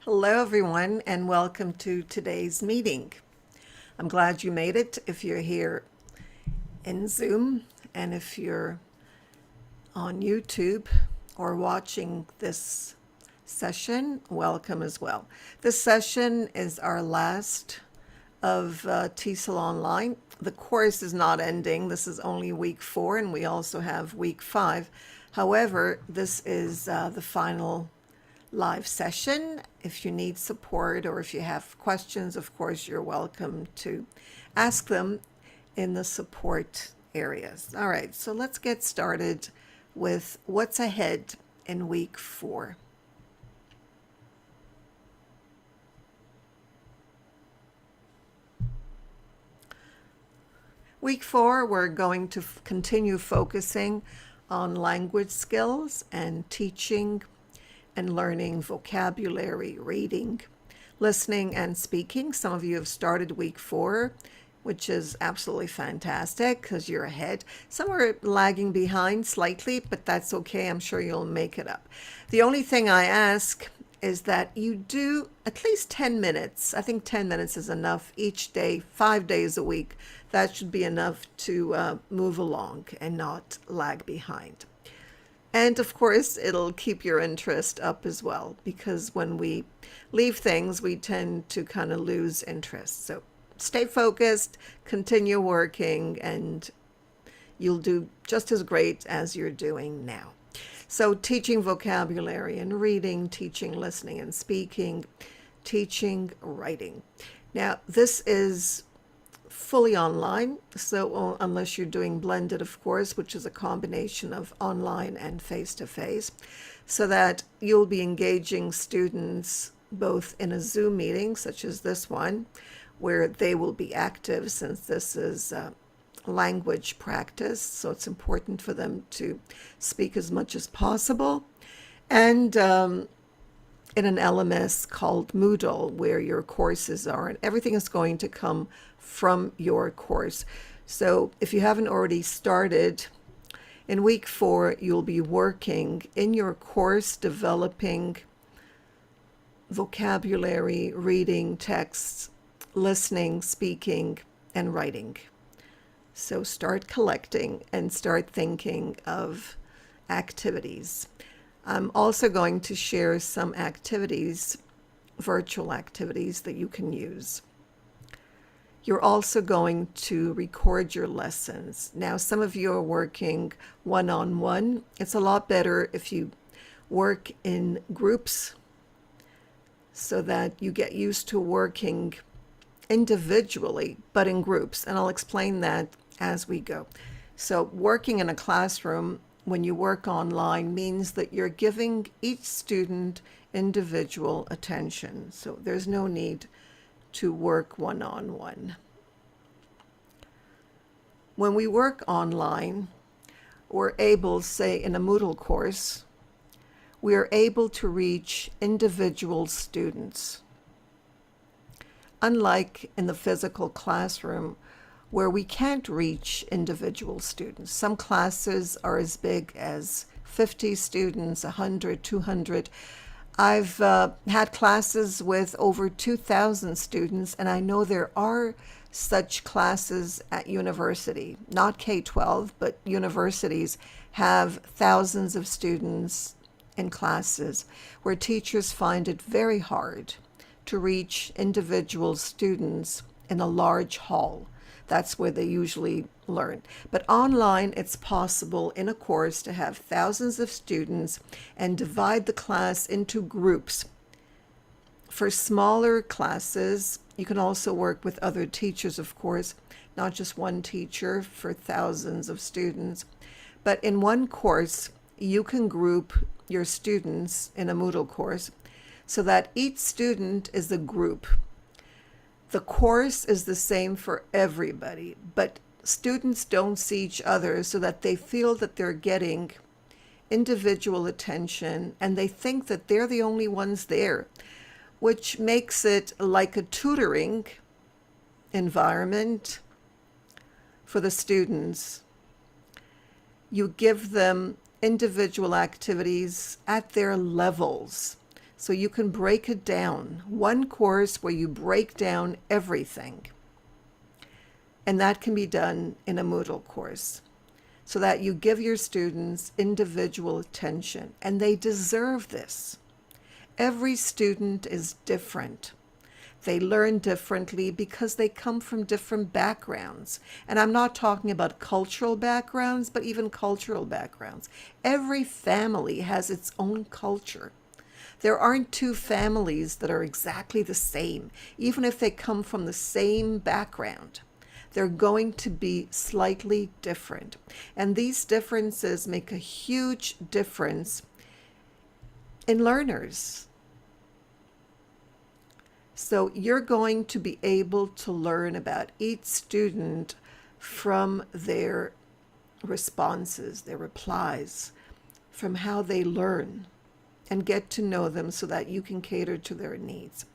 Hello, everyone, and welcome to today's meeting. I'm glad you made it if you're here in Zoom, and if you're on YouTube or watching this session, welcome as well. This session is our last of TESOL Online. The course is not ending. This is only week 4, and we also have week 5. However, this is the final live session. If you need support or if you have questions, of course, you're welcome to ask them in the support areas. All right, so let's get started with what's ahead in week 4. Week 4, we're going to continue focusing on language skills and teaching and learning vocabulary, reading, listening, and speaking. Some of you have started week 4, which is absolutely fantastic because you're ahead. Some are lagging behind slightly, but that's okay. I'm sure you'll make it up. The only thing I ask is that you do at least 10 minutes. I think 10 minutes is enough each day, 5 days a week. That should be enough to move along and not lag behind. And of course, it'll keep your interest up as well, because when we leave things, we tend to kind of lose interest. So stay focused, continue working, and you'll do just as great as you're doing now. So teaching vocabulary and reading, teaching listening and speaking, teaching writing. Now, this is fully online, so unless you're doing blended, of course, which is a combination of online and face-to-face, so that you'll be engaging students both in a Zoom meeting, such as this one, where they will be active, since this is language practice, so it's important for them to speak as much as possible, and in an LMS called Moodle, where your courses are, and everything is going to come from your course. So if you haven't already started, in week 4, you'll be working in your course, developing vocabulary, reading texts, listening, speaking, and writing. So start collecting and start thinking of activities. I'm also going to share some activities, virtual activities that you can use. You're also going to record your lessons. Now, some of you are working one-on-one. It's a lot better if you work in groups so that you get used to working individually, but in groups. And I'll explain that as we go. So working in a classroom, when you work online, means that you're giving each student individual attention. So there's no need to work one-on-one. When we work online, we're able, say in a Moodle course, we are able to reach individual students. Unlike in the physical classroom, where we can't reach individual students. Some classes are as big as 50 students, 100, 200. I've had classes with over 2,000 students, and I know there are such classes at university, not K-12, but universities have thousands of students in classes where teachers find it very hard to reach individual students in a large hall. That's where they usually learn. But online, it's possible in a course to have thousands of students and divide the class into groups. For smaller classes, you can also work with other teachers, of course, not just one teacher for thousands of students. But in one course, you can group your students in a Moodle course so that each student is a group. The course is the same for everybody, but students don't see each other so that they feel that they're getting individual attention and they think that they're the only ones there, which makes it like a tutoring environment for the students. You give them individual activities at their levels. So you can break it down. One course where you break down everything. And that can be done in a Moodle course, so that you give your students individual attention, and they deserve this. Every student is different. They learn differently because they come from different backgrounds. And I'm not talking about cultural backgrounds, but even cultural backgrounds. Every family has its own culture. There aren't two families that are exactly the same, even if they come from the same background. They're going to be slightly different. And these differences make a huge difference in learners. So you're going to be able to learn about each student from their responses, their replies, from how they learn, and get to know them so that you can cater to their needs.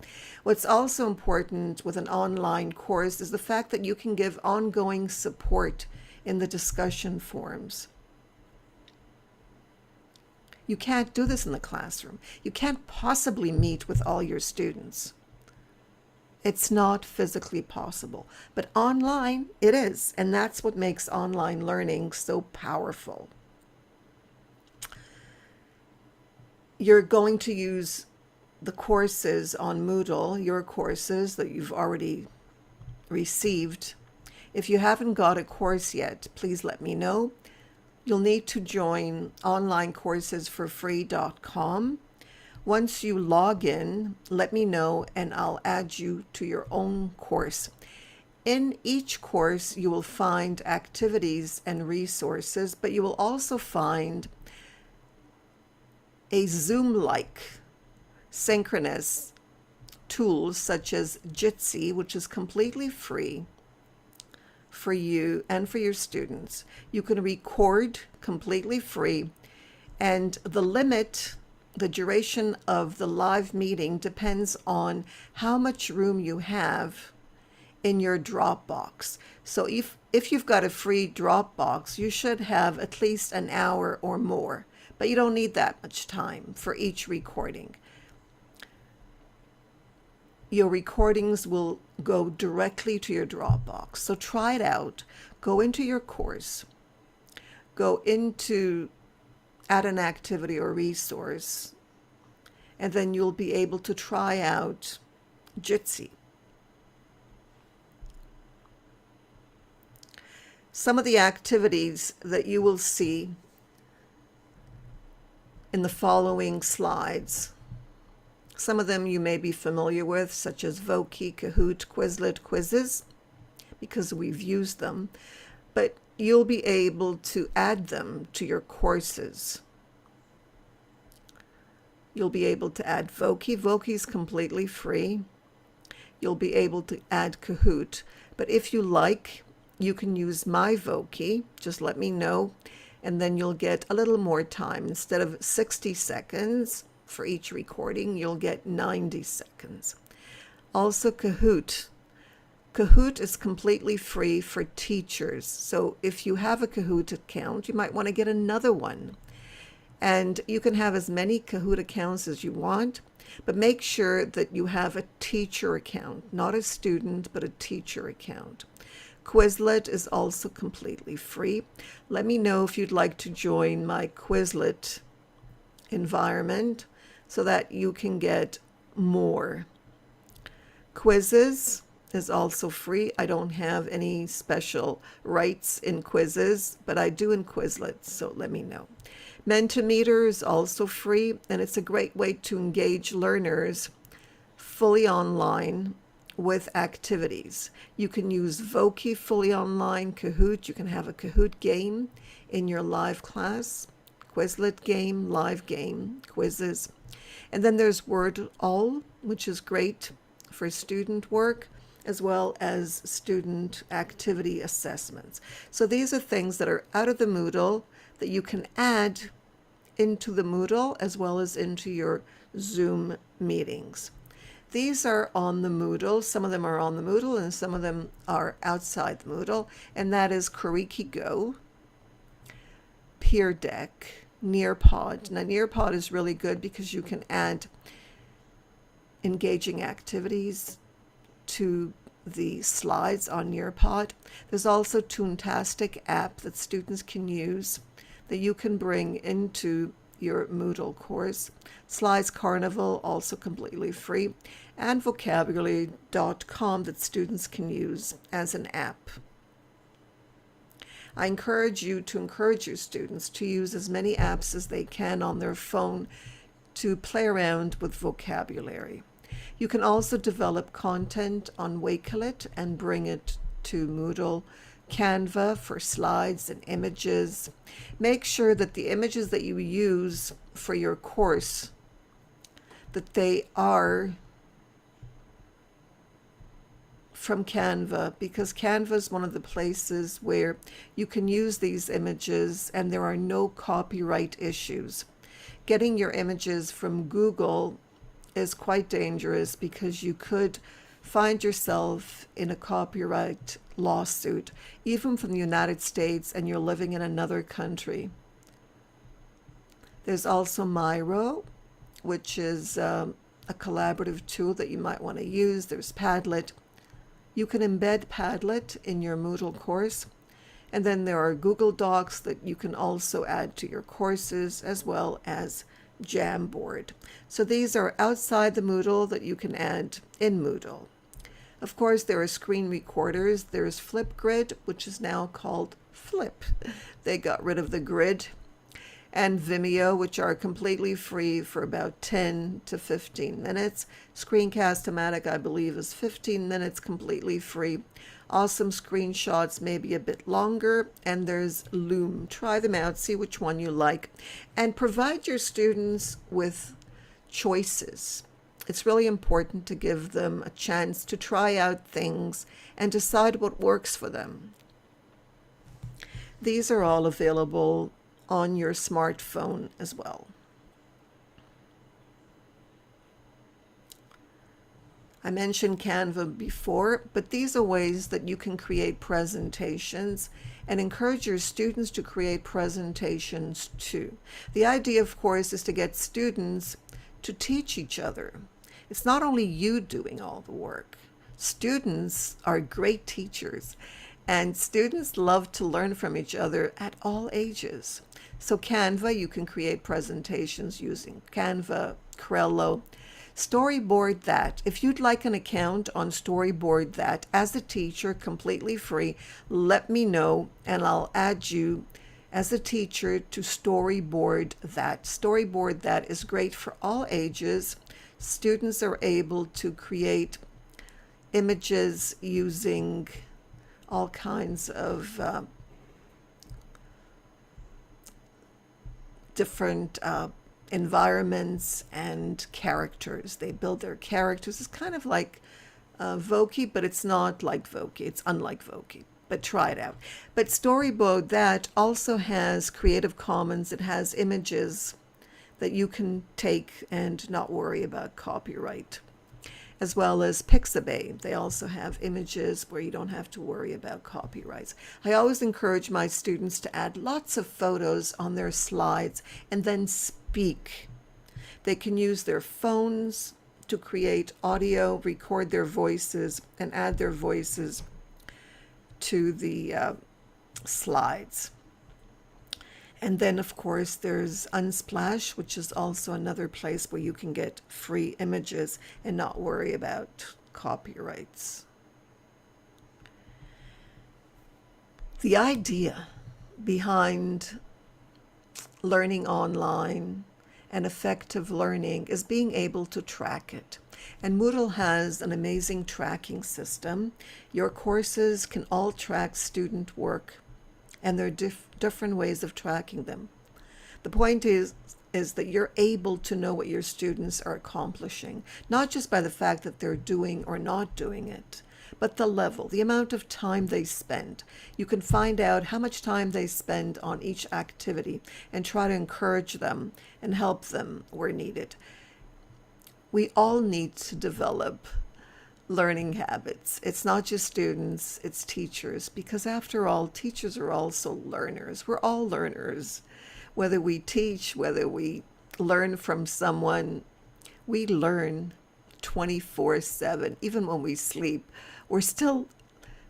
What's also important with an online course is the fact that you can give ongoing support in the discussion forums. You can't do this in the classroom. You can't possibly meet with all your students. It's not physically possible, but online it is, and that's what makes online learning so powerful. You're going to use the courses on Moodle, your courses that you've already received. If you haven't got a course yet, please let me know. You'll need to join onlineCoursesForFree.com. Once you log in, let me know and I'll add you to your own course. In each course, you will find activities and resources, but you will also find a Zoom-like synchronous tools such as Jitsi, which is completely free for you and for your students. You can record completely free, and the duration of the live meeting depends on how much room you have in your Dropbox. So if you've got a free Dropbox, you should have at least an hour or more, but you don't need that much time for each recording. Your recordings will go directly to your Dropbox. So try it out. Go into your course. Go into add an activity or resource, and then you'll be able to try out Jitsi. Some of the activities that you will see in the following slides. Some of them you may be familiar with, such as Voki, Kahoot, Quizlet, quizzes, because we've used them, but you'll be able to add them to your courses. You'll be able to add Voki. Voki is completely free. You'll be able to add Kahoot, but if you like, you can use my Voki. Just let me know, and then you'll get a little more time. Instead of 60 seconds for each recording, you'll get 90 seconds. Also Kahoot. Kahoot is completely free for teachers. So if you have a Kahoot account, you might want to get another one. And you can have as many Kahoot accounts as you want, but make sure that you have a teacher account, not a student, but a teacher account. Quizlet is also completely free. Let me know if you'd like to join my Quizlet environment so that you can get more. Quizzes is also free. I don't have any special rights in quizzes, but I do in Quizlet, so let me know. Mentimeter is also free, and it's a great way to engage learners fully online with activities. You can use Voki fully online, Kahoot. You can have a Kahoot game in your live class, Quizlet game, live game, quizzes. And then there's Wordle, which is great for student work, as well as student activity assessments. So these are things that are out of the Moodle that you can add into the Moodle as well as into your Zoom meetings. These are on the Moodle. Some of them are on the Moodle and some of them are outside the Moodle, and that is Kuriki Go, Peer Deck, Nearpod. Now Nearpod is really good because you can add engaging activities to the slides on Nearpod. There's also Toontastic app that students can use that you can bring into your Moodle course. Slides Carnival, also completely free, and vocabulary.com that students can use as an app. I encourage you to encourage your students to use as many apps as they can on their phone to play around with vocabulary. You can also develop content on Wakelet and bring it to Moodle. Canva for slides and images. Make sure that the images that you use for your course, that they are from Canva, because Canva is one of the places where you can use these images and there are no copyright issues. Getting your images from Google is quite dangerous because you could find yourself in a copyright lawsuit, even from the United States, and you're living in another country. There's also Miro, which is a collaborative tool that you might want to use. There's Padlet. You can embed Padlet in your Moodle course. And then there are Google Docs that you can also add to your courses, as well as Jamboard. So these are outside the Moodle that you can add in Moodle. Of course, there are screen recorders. There's Flipgrid, which is now called Flip. They got rid of the grid. And Vimeo, which are completely free for about 10 to 15 minutes. Screencast-O-Matic, I believe, is 15 minutes completely free. Awesome Screenshots, maybe a bit longer. And there's Loom. Try them out, see which one you like. And provide your students with choices. It's really important to give them a chance to try out things and decide what works for them. These are all available on your smartphone as well. I mentioned Canva before, but these are ways that you can create presentations and encourage your students to create presentations too. The idea, of course, is to get students to teach each other. It's not only you doing all the work. Students are great teachers, and students love to learn from each other at all ages. So Canva, you can create presentations using Canva, Crello. Storyboard That. If you'd like an account on Storyboard That as a teacher, completely free, let me know and I'll add you as a teacher to Storyboard That. Storyboard That is great for all ages. Students are able to create images using all kinds of different environments and characters. They build their characters. It's kind of like Voki, but it's not like Voki. It's unlike Voki, but try it out. But Storyboard That also has Creative Commons. It has images that you can take and not worry about copyright, as well as Pixabay. They also have images where you don't have to worry about copyrights. I always encourage my students to add lots of photos on their slides and then speak. They can use their phones to create audio, record their voices, and add their voices to the slides. And then, of course, there's Unsplash, which is also another place where you can get free images and not worry about copyrights. The idea behind learning online and effective learning is being able to track it. And Moodle has an amazing tracking system. Your courses can all track student work, and there are different ways of tracking them. The point is that you're able to know what your students are accomplishing, not just by the fact that they're doing or not doing it, but the level, the amount of time they spend. You can find out how much time they spend on each activity and try to encourage them and help them where needed. We all need to develop learning habits. It's not just students, it's teachers, because after all, teachers are also learners. We're all learners. Whether we teach, whether we learn from someone, we learn 24/7. Even when we sleep, we're still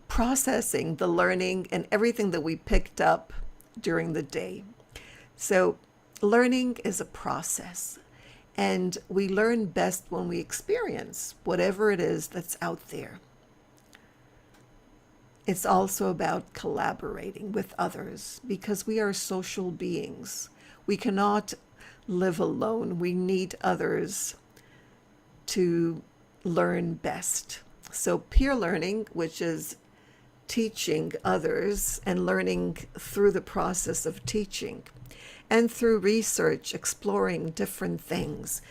processing the learning and everything that we picked up during the day. So learning is a process, and we learn best when we experience whatever it is that's out there. It's also about collaborating with others because we are social beings. We cannot live alone. We need others to learn best. So peer learning, which is teaching others and learning through the process of teaching and through research, exploring different things.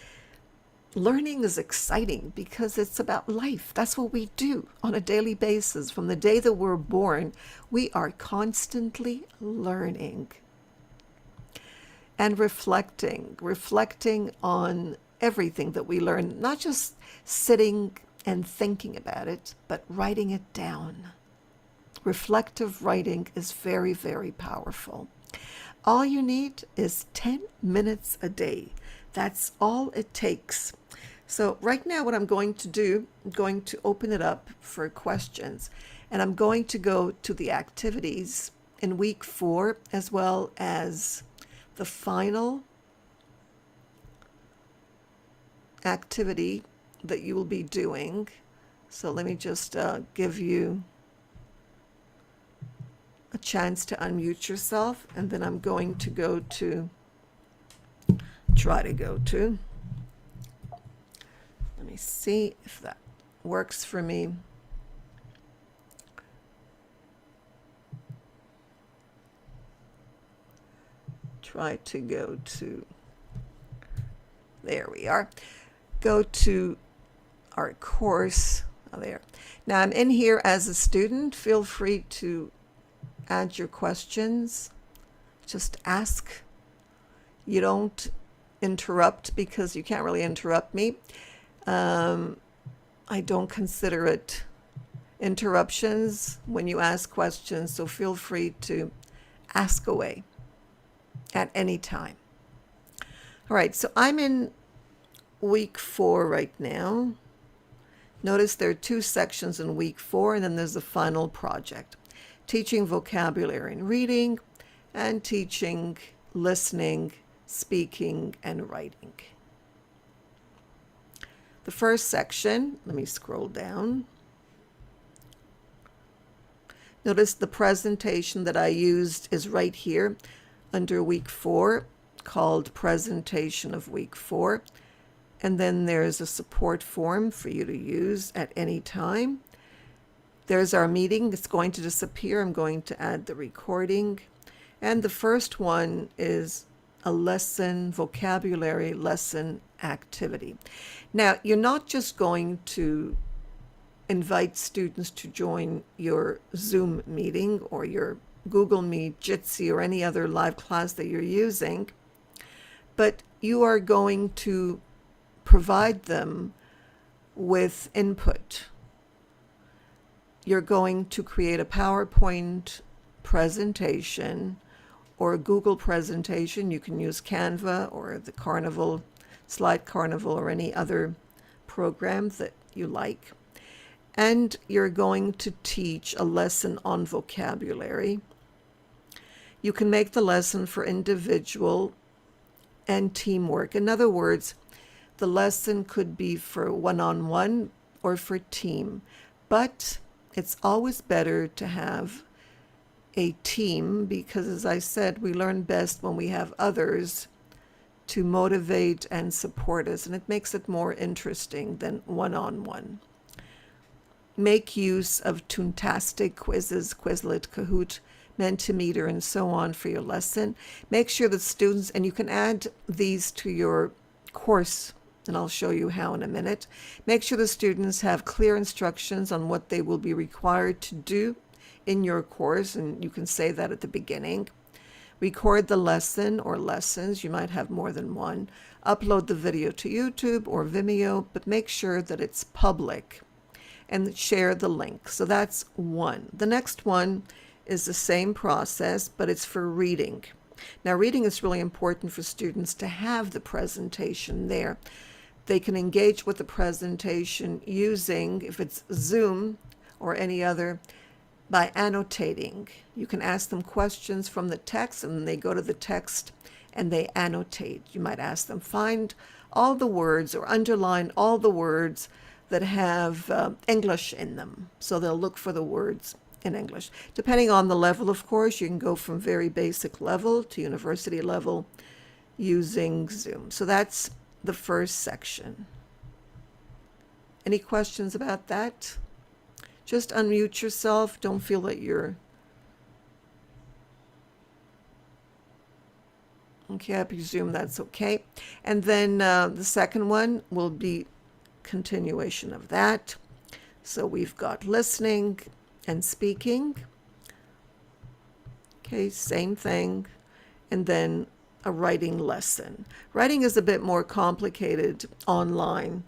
Learning is exciting because it's about life. That's what we do on a daily basis. From the day that we're born, we are constantly learning and reflecting on everything that we learn, not just sitting and thinking about it, but writing it down. Reflective writing is very, very powerful. All you need is 10 minutes a day. That's all it takes. So right now what I'm going to do, I'm going to open it up for questions, and I'm going to go to the activities in week 4 as well as the final activity that you will be doing. So let me just give you a chance to unmute yourself, and then I'm going to try to go to. Let me see if that works for me. Try to go to, there we are. Go to our course, there. Now I'm in here as a student. Feel free to add your questions. Just ask. You don't interrupt because you can't really interrupt me. I don't consider it interruptions when you ask questions, so feel free to ask away at any time. All right, so I'm in week 4 right now. Notice there are 2 sections in week 4, and then there's the final project. Teaching vocabulary and reading, and teaching listening, speaking, and writing. The first section, let me scroll down. Notice the presentation that I used is right here under week 4, called Presentation of Week 4. And then there's a support form for you to use at any time. There's our meeting. It's going to disappear. I'm going to add the recording. And the first one is a lesson, vocabulary lesson activity. Now, you're not just going to invite students to join your Zoom meeting or your Google Meet, Jitsi, or any other live class that you're using, but you are going to provide them with input. You're going to create a PowerPoint presentation or a Google presentation. You can use Canva or the Carnival, Slide Carnival, or any other program that you like. And you're going to teach a lesson on vocabulary. You can make the lesson for individual and teamwork. In other words, the lesson could be for one-on-one or for team, but it's always better to have a team because, as I said, we learn best when we have others to motivate and support us, and it makes it more interesting than one-on-one. Make use of Toontastic, Quizzes, Quizlet, Kahoot, Mentimeter, and so on for your lesson. Make sure that students, and you can add these to your course, and I'll show you how in a minute. Make sure the students have clear instructions on what they will be required to do in your course, and you can say that at the beginning. Record the lesson or lessons. You might have more than one. Upload the video to YouTube or Vimeo, but make sure that it's public, and share the link. So that's one. The next one is the same process, but it's for reading. Now, reading is really important for students to have the presentation there. They can engage with the presentation using, if it's Zoom or any other, by annotating. You can ask them questions from the text, and they go to the text and they annotate. You might ask them, find all the words or underline all the words that have English in them. So they'll look for the words in English. Depending on the level, of course, you can go from very basic level to university level using Zoom. So that's the first section. Any questions about that? Just unmute yourself. Don't feel that you're... Okay, I presume that's okay. And then the second one will be continuation of that. So we've got listening and speaking. Okay, same thing. And then a writing lesson. Writing is a bit more complicated online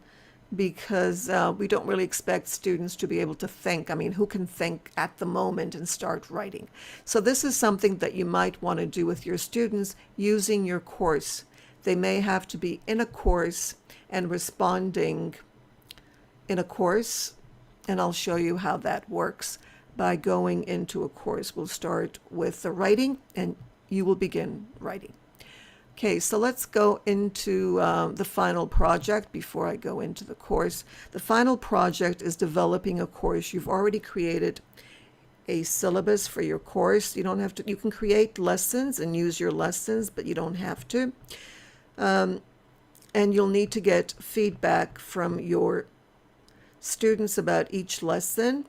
because we don't really expect students to be able to think. I mean, who can think at the moment and start writing? So this is something that you might want to do with your students using your course. They may have to be in a course and responding in a course, and I'll show you how that works by going into a course. We'll start with the writing, and you will begin writing. Okay, so let's go into the final project before I go into the course. The final project is developing a course. You've already created a syllabus for your course. You don't have to, you can create lessons and use your lessons, but you don't have to. And you'll need to get feedback from your students about each lesson.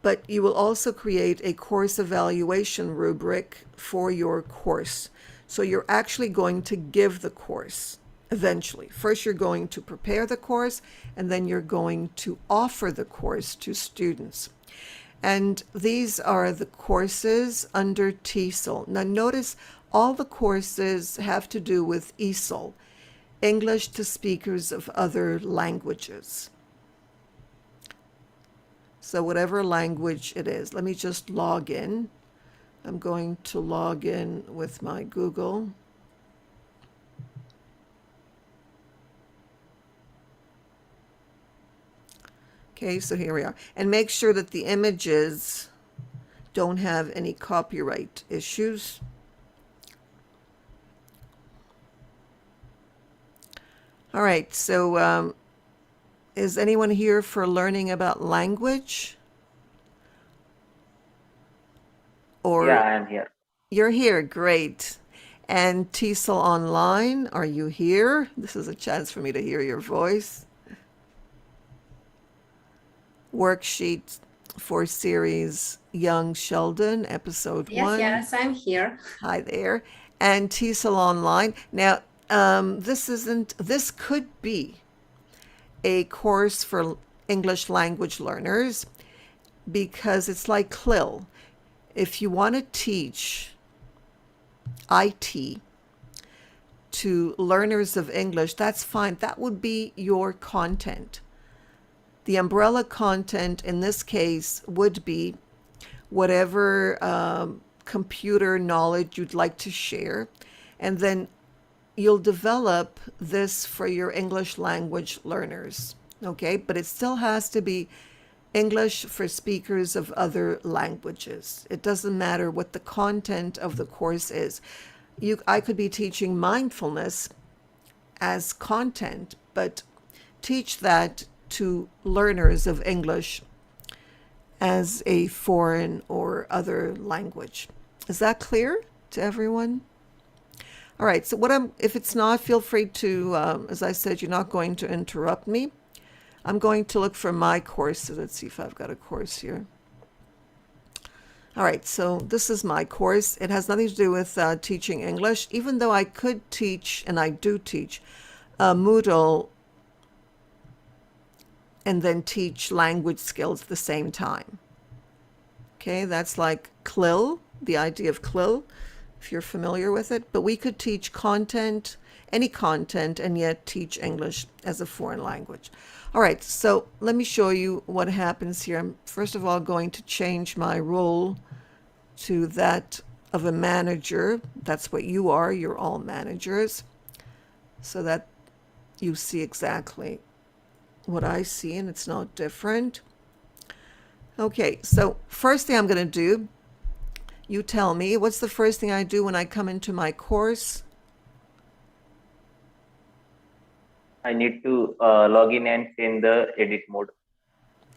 But you will also create a course evaluation rubric for your course. So you're actually going to give the course eventually. First, you're going to prepare the course, and then you're going to offer the course to students. And these are the courses under TESOL. Now notice all the courses have to do with ESOL, English to speakers of other languages. So whatever language it is, let me just log in. I'm going to log in with my Google. Okay, so here we are. And make sure that the images don't have any copyright issues. All right, so is anyone here for learning about language? Or Yeah, I am here. You're here, great. And TESOL Online, are you here? This is a chance for me to hear your voice. Worksheet for series Young Sheldon, episode 1. Yes, I'm here. Hi there. And TESOL Online. Now, this could be a course for English language learners because it's like CLIL. If you want to teach IT to learners of English, that's fine. That would be your content. The umbrella content in this case would be whatever computer knowledge you'd like to share, and then you'll develop this for your English language learners, okay? But it still has to be English for speakers of other languages. It doesn't matter what the content of the course is. I could be teaching mindfulness as content, but teach that to learners of English as a foreign or other language. Is that clear to everyone? All right, so if it's not, feel free to, as I said, you're not going to interrupt me. I'm going to look for my course. Let's see if I've got a course here. All right, so this is my course. It has nothing to do with teaching English, even though I could teach, and I do teach, Moodle and then teach language skills at the same time. Okay, that's like CLIL, the idea of CLIL, if you're familiar with it. But we could teach content, any content, and yet teach English as a foreign language. All right, so let me show you what happens here. I'm first of all going to change my role to that of a manager. That's what you are. You're all managers. so that you see exactly what I see and it's not different. Okay, so first thing I'm going to do, you tell me, what's the first thing I do when I come into my course? I need to log in and change the edit mode.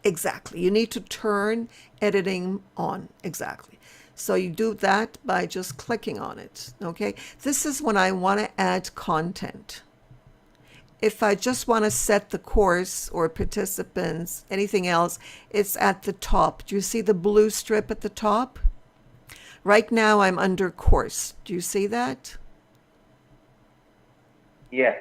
Exactly. You need to turn editing on. Exactly. So you do that by just clicking on it. Okay. This is when I want to add content. If I just want to set the course or participants, anything else, it's at the top. Do you see the blue strip at the top? Right now I'm under course. Do you see that? Yeah.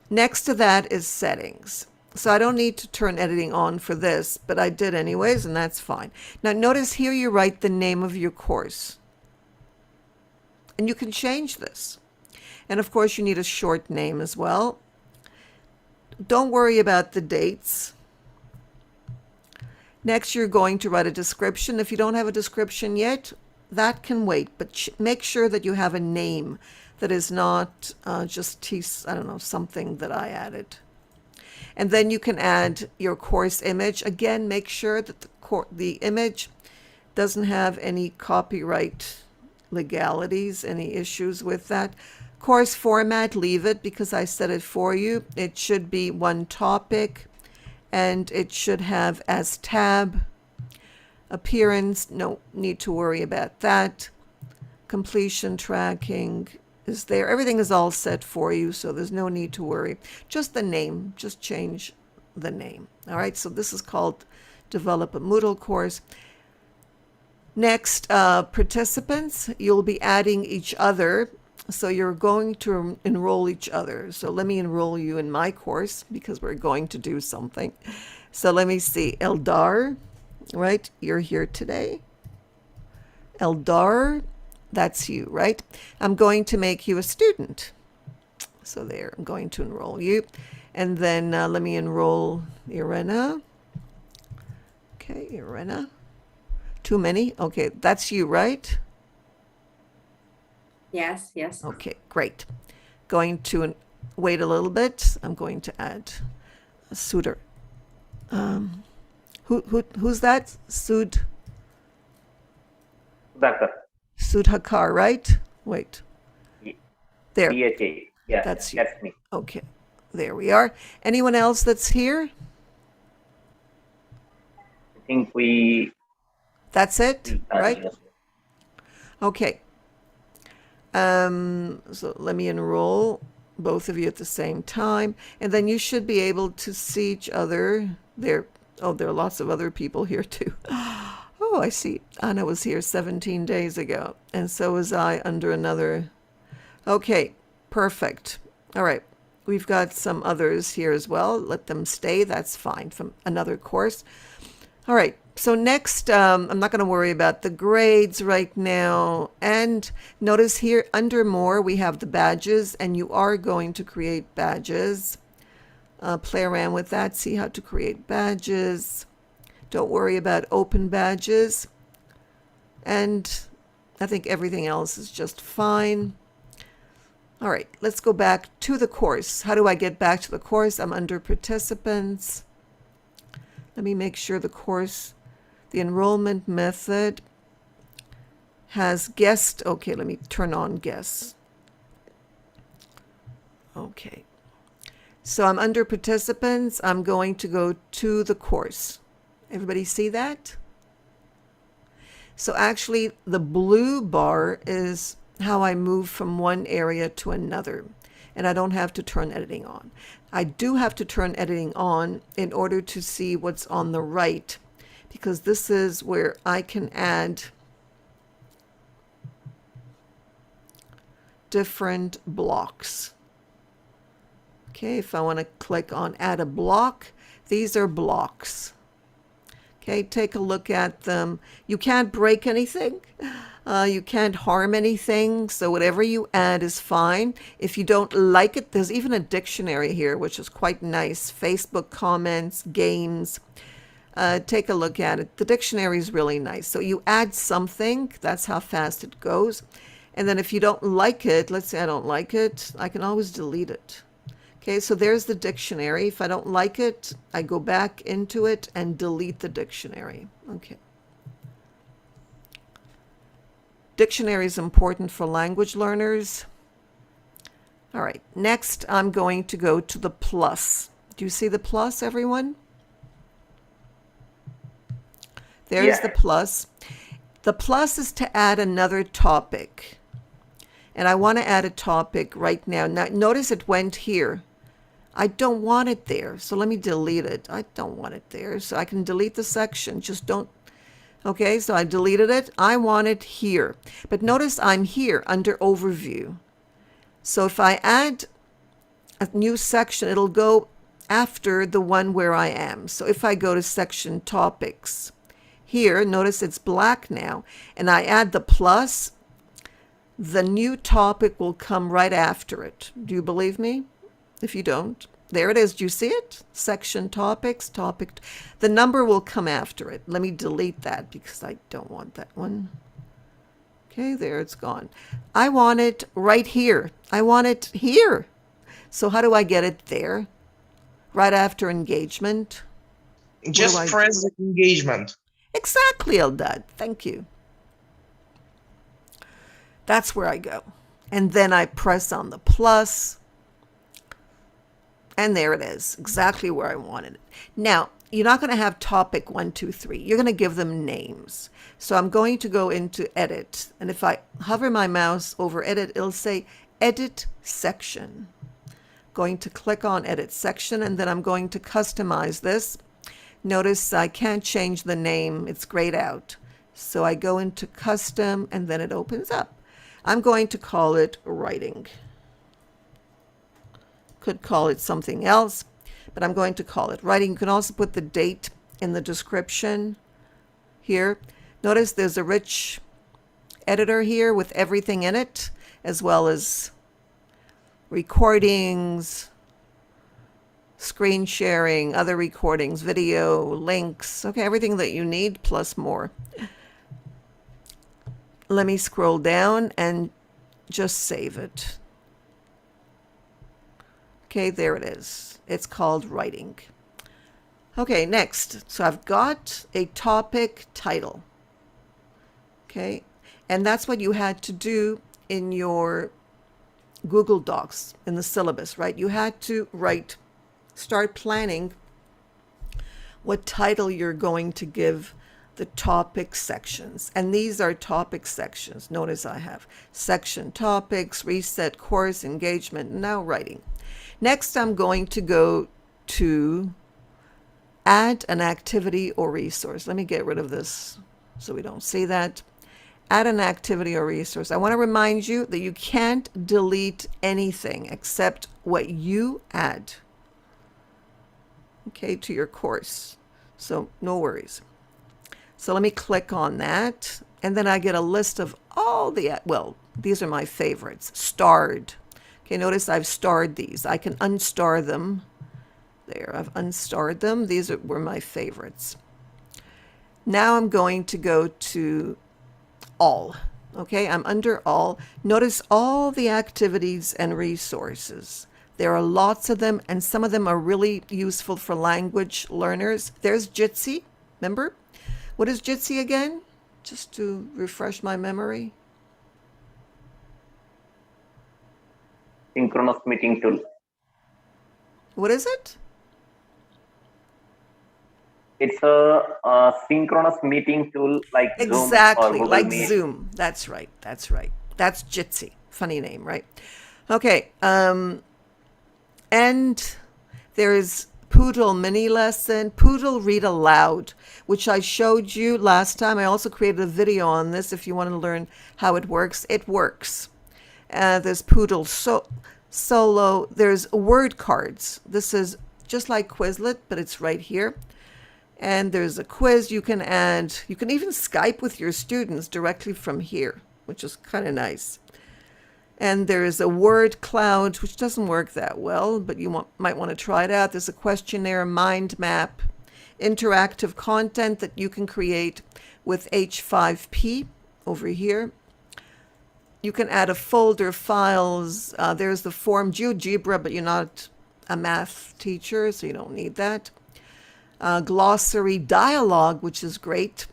Next to that is settings. So I don't need to turn editing on for this, but I did anyways, and that's fine. Now notice here you write the name of your course. And you can change this. And of course you need a short name as well. Don't worry about the dates. Next you're going to write a description. If you don't have a description yet, that can wait, but make sure that you have a name that is not just I don't know, something that I added. And then you can add your course image. Again, make sure that the image doesn't have any copyright legalities, any issues with that. Course format, leave it because I said it for you. It should be one topic and it should have as tab. Appearance, no need to worry about that. Completion tracking is there. Everything is all set for you, so there's no need to worry. Just the name, just change the name. All right, so this is called Develop a Moodle course. Next, participants, you'll be adding each other. So you're going to enroll each other. So let me enroll you in my course because we're going to do something. So let me see, Eldar, right? You're here today. Eldar, that's you, right? I'm going to make you a student. So there, I'm going to enroll you. And then let me enroll Irena. Okay, Irena. Too many? Okay, that's you, right? Yes, yes. Okay, great. Going to wait a little bit. I'm going to add a Suder. Who's that? Dakar. Sudhakar, right? Wait. There. DHA. Yeah, That's you. that's me. Okay. There we are. Anyone else that's here? I think That's it, right? yes. Okay. So let me enroll both of you at the same time, and then you should be able to see each other. There are lots of other people here too. Oh, I see. Anna was here 17 days ago, and so was I under another. Okay, perfect. All right. We've got some others here as well. Let them stay. That's fine from another course. All right. So next, I'm not going to worry about the grades right now. And notice here under more, we have the badges, and you are going to create badges. Play around with that. See how to create badges. Don't worry about open badges. And I think everything else is just fine. All right, let's go back to the course. How do I get back to the course? I'm under participants. Let me make sure the course, the enrollment method has guest. Okay, let me turn on guests. Okay. So I'm under participants. I'm going to go to the course. Everybody see that? So actually the blue bar is how I move from one area to another, and I don't have to turn editing on. I do have to turn editing on in order to see what's on the right, because this is where I can add different blocks. Okay, if I want to click on add a block, these are blocks. Okay, take a look at them. You can't break anything. You can't harm anything. So whatever you add is fine. If you don't like it, there's even a dictionary here, which is quite nice. Facebook comments, games. Take a look at it. The dictionary is really nice. So you add something. That's how fast it goes. And then if you don't like it, let's say I don't like it, I can always delete it. Okay, so there's the dictionary. If I don't like it, I go back into it and delete the dictionary. Okay. Dictionary is important for language learners. All right, next I'm going to go to the plus. Do you see the plus, everyone? There's the plus. The plus is to add another topic. And I want to add a topic right now. Now, notice it went here. I don't want it there, so let me delete it. I don't want it there, so I can delete the section. Just don't. Okay, so I deleted it. I want it here. But notice I'm here under overview. So if I add a new section, it'll go after the one where I am. So if I go to section topics, here, notice it's black now, and I add the plus, the new topic will come right after it. Do you believe me? If you don't, there it is. Do you see it? Section topics, topic. The number will come after it. Let me delete that because I don't want that one. Okay, there it's gone. I want it right here. I want it here. So how do I get it there? Right after engagement? Just press the engagement. Exactly, Eldad. Thank you. That's where I go. And then I press on the plus. And there it is, exactly where I wanted it. Now, you're not going to have topic 1, 2, 3. You're going to give them names. So I'm going to go into edit. And if I hover my mouse over edit, it'll say edit section. Going to click on edit section, and then I'm going to customize this. Notice I can't change the name. It's grayed out. So I go into custom, and then it opens up. I'm going to call it writing. Could call it something else, but I'm going to call it writing. You can also put the date in the description here. Notice there's a rich editor here with everything in it, as well as recordings, screen sharing, other recordings, video, links, okay, everything that you need plus more. Let me scroll down and just save it. Okay, there it is. It's called writing. Okay, next. So I've got a topic title. Okay, and that's what you had to do in your Google Docs in the syllabus, right? You had to start planning what title you're going to give the topic sections. And these are topic sections. Notice I have section topics, reset, course, engagement, now writing. Next, I'm going to go to add an activity or resource. Let me get rid of this so we don't see that. Add an activity or resource. I want to remind you that you can't delete anything except what you add, okay, to your course. So no worries. So let me click on that, and then I get a list of all the, well, these are my favorites, starred. Okay, notice I've starred these. I can unstar them. There, I've unstarred them. These were my favorites. Now I'm going to go to all. Okay, I'm under all. Notice all the activities and resources. There are lots of them, and some of them are really useful for language learners. There's Jitsi, remember? What is Jitsi again? Just to refresh my memory. Synchronous meeting tool. What is it? It's a synchronous meeting tool like Zoom or Google like Meet. Zoom. That's right. That's right. That's Jitsi. Funny name, right? Okay. And there's Moodle mini lesson, Moodle read aloud, which I showed you last time. I also created a video on this if you want to learn how it works. It works. There's Moodle solo. There's word cards. This is just like Quizlet, but it's right here. And there's a quiz you can add. You can even Skype with your students directly from here, which is kind of nice. And there's a word cloud, which doesn't work that well, but you might want to try it out. There's a questionnaire, mind map, interactive content that you can create with H5P over here. You can add a folder, files. There's the form GeoGebra, but you're not a math teacher, so you don't need that. Glossary dialogue, which is great.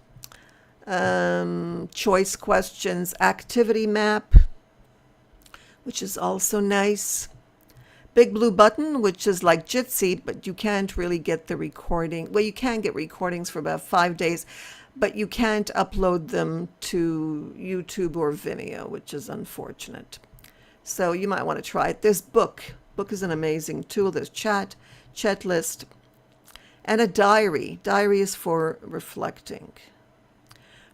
Choice questions, activity map, which is also nice. Big blue button, which is like Jitsi, but you can't really get the recording. Well, you can get recordings for about 5 days, but you can't upload them to YouTube or Vimeo, which is unfortunate. So you might want to try it. There's book. Book is an amazing tool. There's chat list, and a diary. Diary is for reflecting.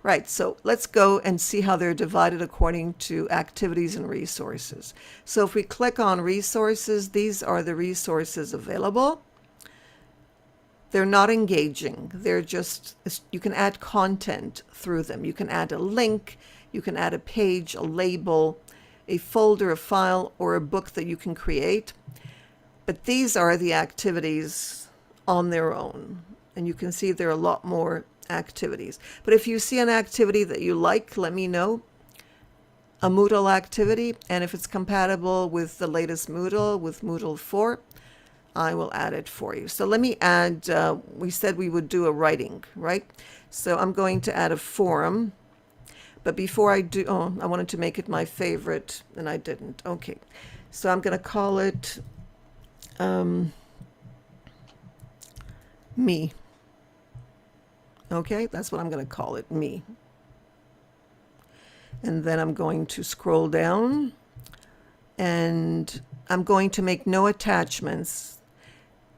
Right, so let's go and see how they're divided according to activities and resources. So if we click on resources, these are the resources available. They're not engaging. They're just, you can add content through them. You can add a link, you can add a page, a label, a folder, a file, or a book that you can create. But these are the activities on their own. And you can see there are a lot more activities. But if you see an activity that you like, let me know. A Moodle activity, and if it's compatible with the latest Moodle, with Moodle 4, I will add it for you. So let me add, we said we would do a writing, right? So I'm going to add a forum. But before I do, I wanted to make it my favorite, and I didn't. Okay. So I'm going to call it me. Okay, that's what I'm going to call it, me. And then I'm going to scroll down, and I'm going to make no attachments.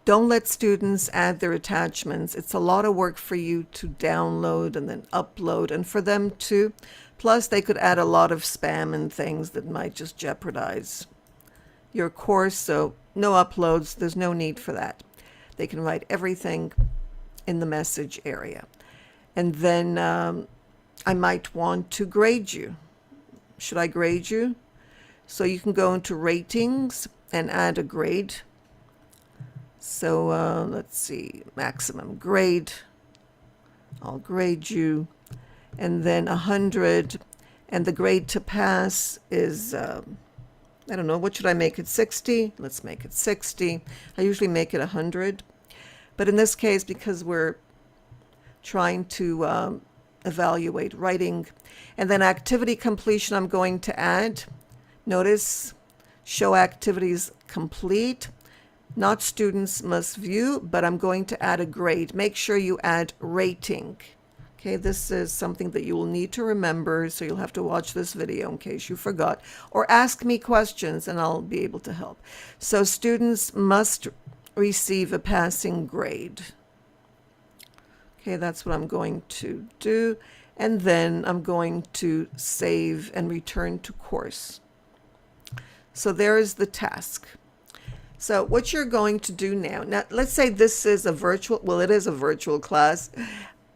Don't let students add their attachments. It's a lot of work for you to download and then upload, and for them too. Plus, they could add a lot of spam and things that might just jeopardize your course. So no uploads. There's no need for that. They can write everything in the message area. And then I might want to grade you. Should I grade you? So you can go into ratings and add a grade. So let's see, maximum grade. I'll grade you. And then 100. And the grade to pass is, I don't know, what should I make it, 60? Let's make it 60. I usually make it 100. But in this case, because we're trying to evaluate writing. And then activity completion, I'm going to add. Notice, show activities complete. Not students must view, but I'm going to add a grade. Make sure you add rating. Okay, this is something that you will need to remember, so you'll have to watch this video in case you forgot. Or ask me questions and I'll be able to help. So students must receive a passing grade. Okay, that's what I'm going to do. And then I'm going to save and return to course. So there is the task. So what you're going to do now, let's say this is a virtual, well, it is a virtual class,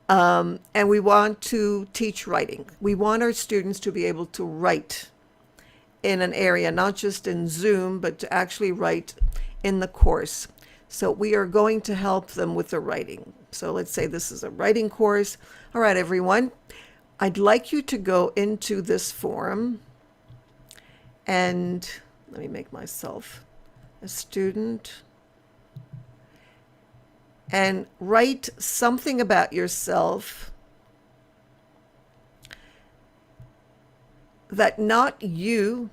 and we want to teach writing. We want our students to be able to write in an area, not just in Zoom, but to actually write in the course. So we are going to help them with the writing. So let's say this is a writing course. All right, everyone, I'd like you to go into this forum, and let me make myself a student, and write something about yourself that not you,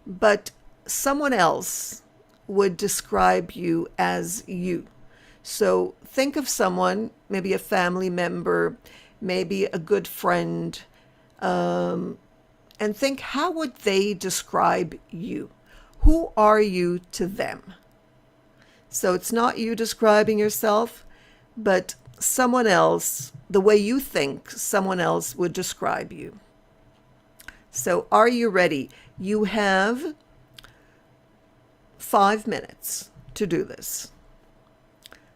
but someone else would describe you as you. So think of someone, maybe a family member, maybe a good friend, and think, how would they describe you? Who are you to them? So it's not you describing yourself, but someone else, the way you think someone else would describe you. So are you ready? You have 5 minutes to do this.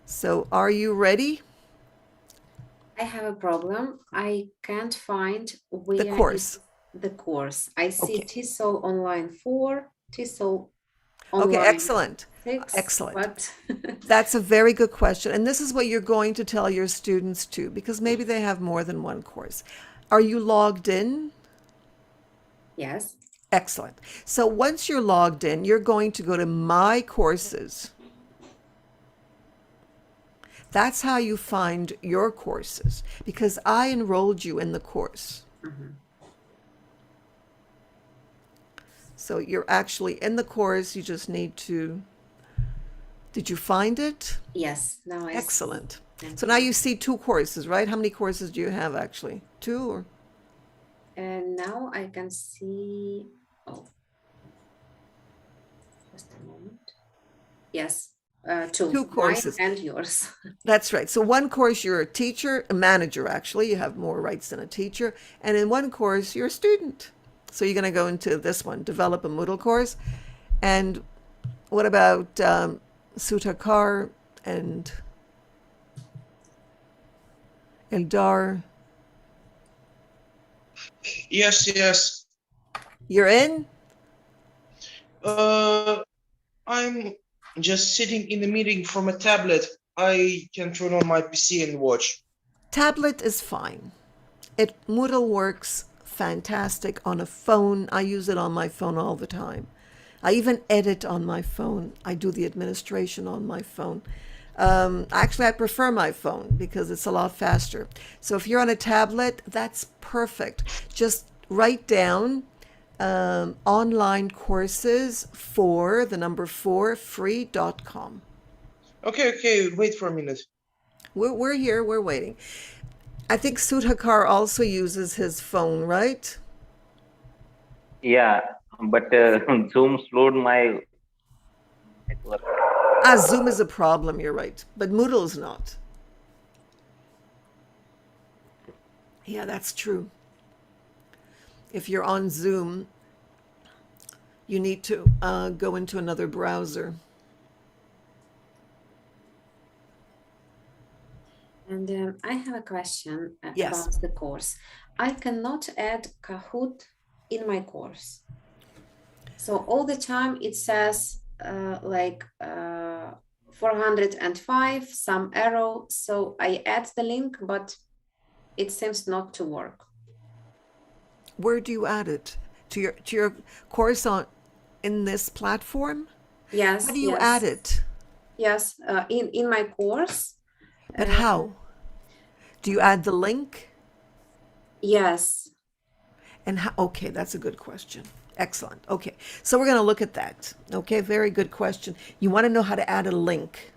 So are you ready? I have a problem. I can't find where The course. the course. I see Okay. TESOL online 4, TESOL online Okay, excellent. 6. Excellent. But That's a very good question. And this is what you're going to tell your students too, because maybe they have more than one course. Are you logged in? yes. Excellent. So once you're logged in, you're going to go to My Courses. That's how you find your courses, because I enrolled you in the course. So you're actually in the course. You just need to, did you find it? Yes, now I Excellent. Thank So now you see two courses, right? How many courses do you have actually? Two or? And now I can see, oh, just a moment. Yes, two, Two mine courses. and yours. That's right. So one course you're a teacher, a manager actually, you have more rights than a teacher. And in one course you're a student. So you're going to go into this one, develop a Moodle course. And what about Sutakar and Eldar? Yes, yes. You're in? I'm just sitting in a meeting from a tablet. I can turn on my PC and watch. Tablet is fine. Moodle works fantastic on a phone. I use it on my phone all the time. I even edit on my phone. I do the administration on my phone. Actually, I prefer my phone because it's a lot faster. So if you're on a tablet, that's perfect. Just write down online courses for the number 4 free.com. Okay, wait for a minute. We're here, we're waiting. I think Sudhakar also uses his phone, right? Yeah, but Zoom slowed my network. Zoom is a problem, you're right. But Moodle's not. Yeah, that's true. If you're on Zoom, you need to go into another browser. And I have a question Yes. about the course. I cannot add Kahoot in my course. So all the time it says 405, some arrow. So I add the link, but it seems not to work. Where do you add it? To your course in this platform? Yes. How do you add it? Yes, in my course. But how? Do you add the link? Yes. And how? Okay, that's a good question. Excellent. Okay, so we're going to look at that. Okay, very good question. You want to know how to add a link.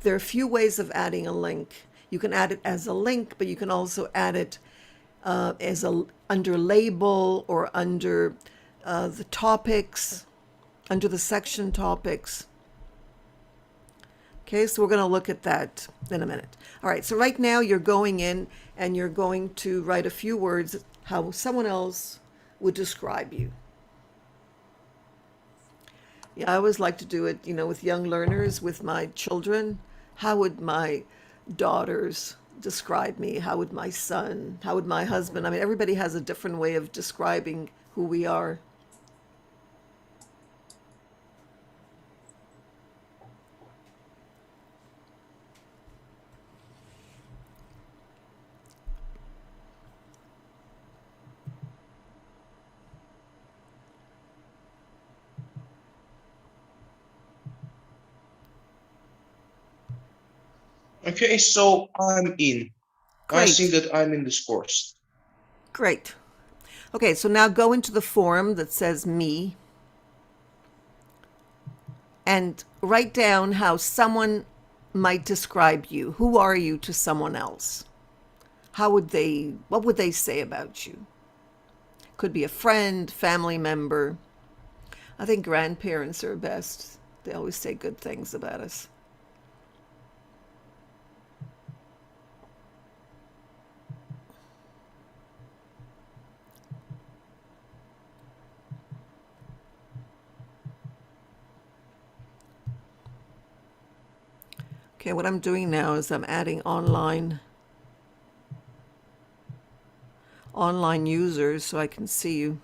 There are a few ways of adding a link. You can add it as a link, but you can also add it as under label or under the topics, under the section topics. Okay, so we're going to look at that in a minute. All right, so right now you're going in and you're going to write a few words how someone else would describe you. Yeah, I always like to do it, with young learners, with my children. How would my daughters describe me? How would my son? How would my husband? I mean, everybody has a different way of describing who we are. Okay, so I'm in. I Great. see that I'm in this course. Great. Okay, so now go into the form that says me and write down how someone might describe you. Who are you to someone else? What would they say about you? Could be a friend, family member. I think grandparents are best. They always say good things about us. Okay, what I'm doing now is I'm adding online users so I can see you.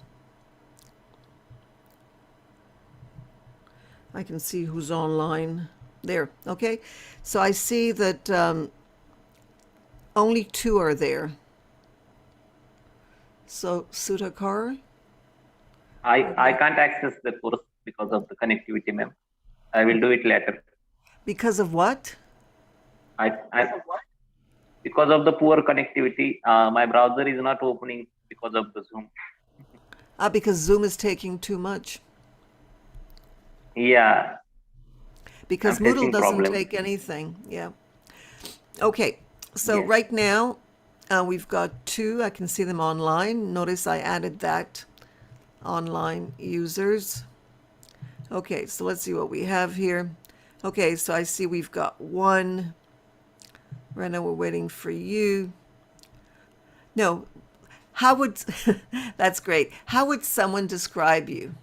I can see who's online there. Okay, so I see that only 2 are there. So Sudhakar, I can't access the course because of the connectivity, ma'am. I will do it later. Because of what? I because of the poor connectivity, my browser is not opening because of the Zoom. Because Zoom is taking too much. Yeah, Because I'm Moodle facing doesn't problem. take anything. Yeah. Okay. So Yes. right now, we've got two. I can see them online. Notice I added that online users. Okay, so let's see what we have here. Okay, so I see we've got one. Right now we're waiting for you. No, how would, that's great. How would someone describe you?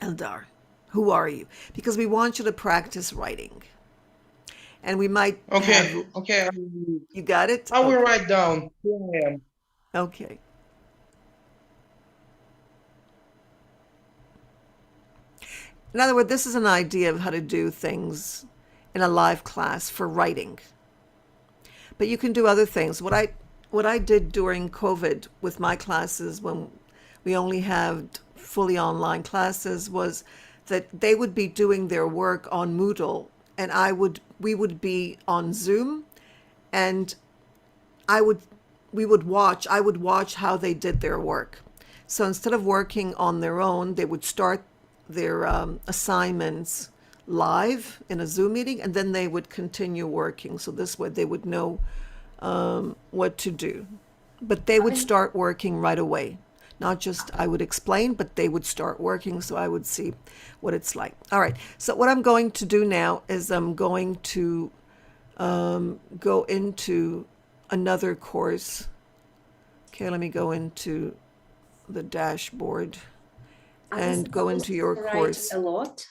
Eldar, who are you? Because we want you to practice writing. And we might have, Okay, okay. you got it? I will Okay. write down who I am. Okay. In other words, this is an idea of how to do things in a live class for writing. But you can do other things. What I did during COVID with my classes when we only had fully online classes was that they would be doing their work on Moodle and we would be on Zoom and I would watch how they did their work. So instead of working on their own, they would start their assignments live in a Zoom meeting, and then they would continue working. So this way they would know what to do. But they would start working right away. Not just I would explain, but they would start working so I would see what it's like. All right. So what I'm going to do now is I'm going to go into another course. Okay, let me go into the dashboard Are we and go supposed into your to write course. a lot?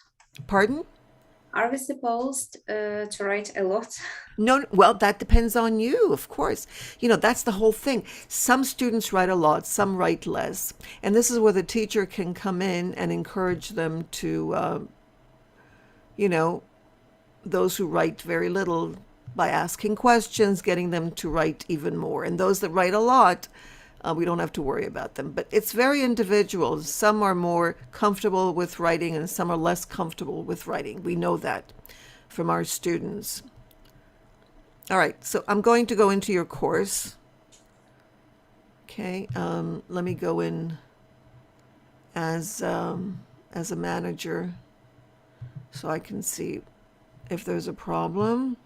Pardon? Are we supposed to write a lot? No, well, that depends on you, of course. You know, that's the whole thing. Some students write a lot, some write less. And this is where the teacher can come in and encourage them to, you know, those who write very little by asking questions, getting them to write even more. And those that write a lot, we don't have to worry about them. But it's very individual. Some are more comfortable with writing and some are less comfortable with writing. We know that from our students. All right, so I'm going to go into your course. Okay, let me go in as a manager so I can see if there's a problem.